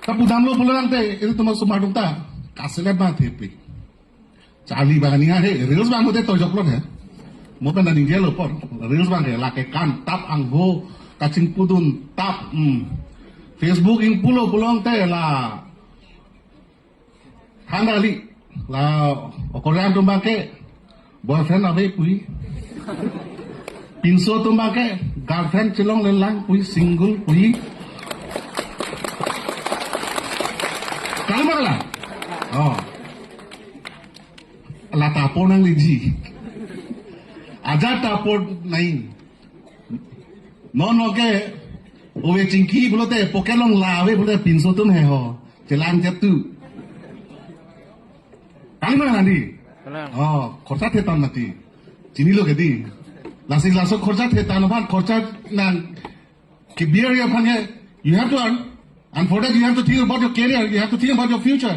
Kapudam lo pulang teh itu teman sumadung ta kasih banget hepi. Cali bagani he reels bang teh tojok lo ya. Mau kan dari dia lo por reels bang ya lakekan tap anggo kacing pudun tap Facebook ing pulang teh lah. Handali lah okoran tumbang ke boyfriend abe pui. Pinso tumbang ke girlfriend celong lelang pui single pui. Kalma lah. Oh. Lah tapo nang liji. Aja tapo nain. No ke owe cingki bulote pokelong lawe bulote pinso tum he ho. Celang jatu. Kalma nanti. Oh, khorcha thetan nati. Chini lo kedi. Lasik lasok khorcha thetan ban khorcha nang ke beer ya phane you have to earn. And for that, you have to think about your career. You have to think about your future.